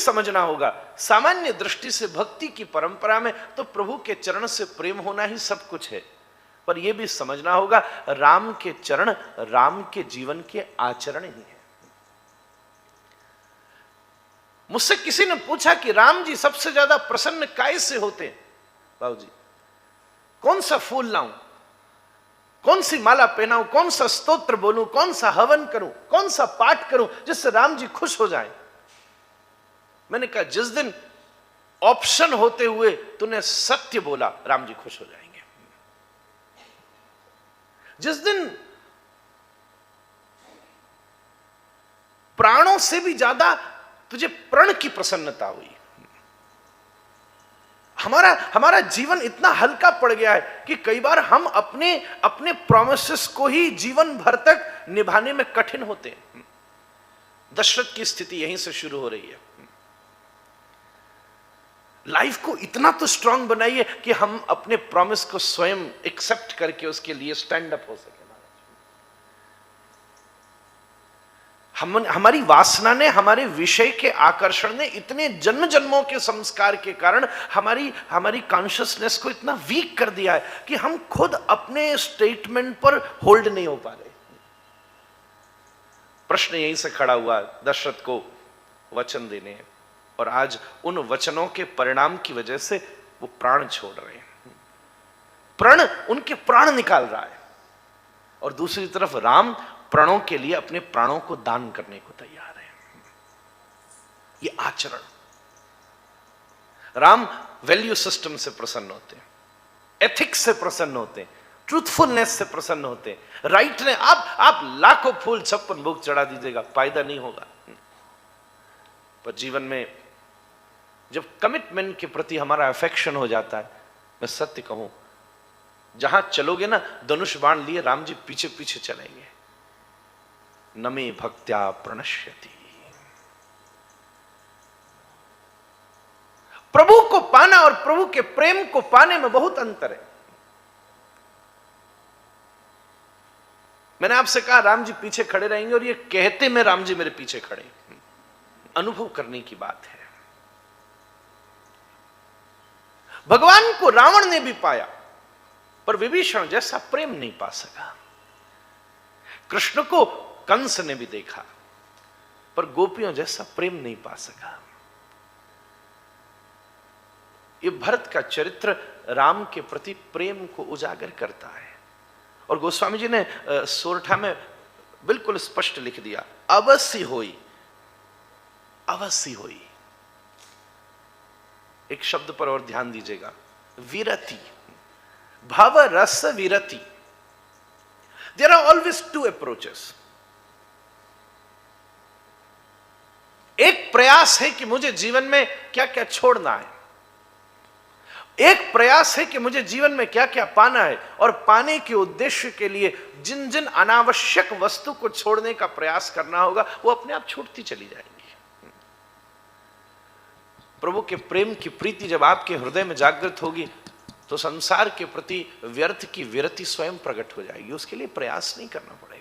समझना होगा, सामान्य दृष्टि से भक्ति की परंपरा में तो प्रभु के चरण से प्रेम होना ही सब कुछ है, पर यह भी समझना होगा राम के चरण राम के जीवन के आचरण ही है। मुझसे किसी ने पूछा कि राम जी सबसे ज्यादा प्रसन्न काय से होते हैं? बाबू जी, कौन सा फूल लाऊं, कौन सी माला पहनाऊं, कौन सा स्तोत्र बोलूं, कौन सा हवन करूं, कौन सा पाठ करूं जिससे राम जी खुश हो जाएं? मैंने कहा जिस दिन ऑप्शन होते हुए तूने सत्य बोला, राम जी खुश हो जाएंगे। जिस दिन प्राणों से भी ज्यादा तुझे प्रण की प्रसन्नता हुई, हमारा जीवन इतना हल्का पड़ गया है कि कई बार हम अपने प्रोमिसेस को ही जीवन भर तक निभाने में कठिन होते हैं। दशरथ की स्थिति यहीं से शुरू हो रही है। लाइफ को इतना तो स्ट्रांग बनाइए कि हम अपने प्रॉमिस को स्वयं एक्सेप्ट करके उसके लिए स्टैंड अप हो सके। हमारी वासना ने, हमारे विषय के आकर्षण ने, इतने जन्म जन्मों के संस्कार के कारण हमारी कॉन्शियसनेस को इतना वीक कर दिया है कि हम खुद अपने स्टेटमेंट पर होल्ड नहीं हो पा रहे। प्रश्न यहीं से खड़ा हुआ, दशरथ को वचन देने, और आज उन वचनों के परिणाम की वजह से वो प्राण छोड़ रहे हैं, प्रण उनके प्राण निकाल रहा है, और दूसरी तरफ राम प्राणों के लिए अपने प्राणों को दान करने को तैयार है। ये आचरण, राम वैल्यू सिस्टम से प्रसन्न होते हैं, एथिक्स से प्रसन्न होते हैं, ट्रूथफुलनेस से प्रसन्न होते हैं। राइट ने आप लाखों फूल 56 भोग चढ़ा दीजिएगा, फायदा नहीं होगा। पर जीवन में जब कमिटमेंट के प्रति हमारा अफेक्शन हो जाता है, मैं सत्य कहूं, जहां चलोगे ना, धनुष बाण लिए राम जी पीछे पीछे चलेंगे। नमे भक्त्या प्रणश्यति। प्रभु को पाना और प्रभु के प्रेम को पाने में बहुत अंतर है। मैंने आपसे कहा राम जी पीछे खड़े रहेंगे, और ये कहते में राम जी मेरे पीछे खड़े, अनुभव करने की बात है। भगवान को रावण ने भी पाया, पर विभीषण जैसा प्रेम नहीं पा सका। कृष्ण को कंस ने भी देखा, पर गोपियों जैसा प्रेम नहीं पा सका। ये भरत का चरित्र राम के प्रति प्रेम को उजागर करता है, और गोस्वामी जी ने सोरठा में बिल्कुल स्पष्ट लिख दिया, अवश्य होई, अवश्य होई। एक शब्द पर और ध्यान दीजिएगा, विरति, भव रस विरति। There are always two approaches. एक प्रयास है कि मुझे जीवन में क्या क्या छोड़ना है, एक प्रयास है कि मुझे जीवन में क्या क्या पाना है, और पाने के उद्देश्य के लिए जिन जिन अनावश्यक वस्तु को छोड़ने का प्रयास करना होगा, वो अपने आप छूटती चली जाएंगी। प्रभु के प्रेम की प्रीति जब आपके हृदय में जागृत होगी, तो संसार के प्रति व्यर्थ की विरति स्वयं प्रकट हो जाएगी। उसके लिए प्रयास नहीं करना पड़ेगा।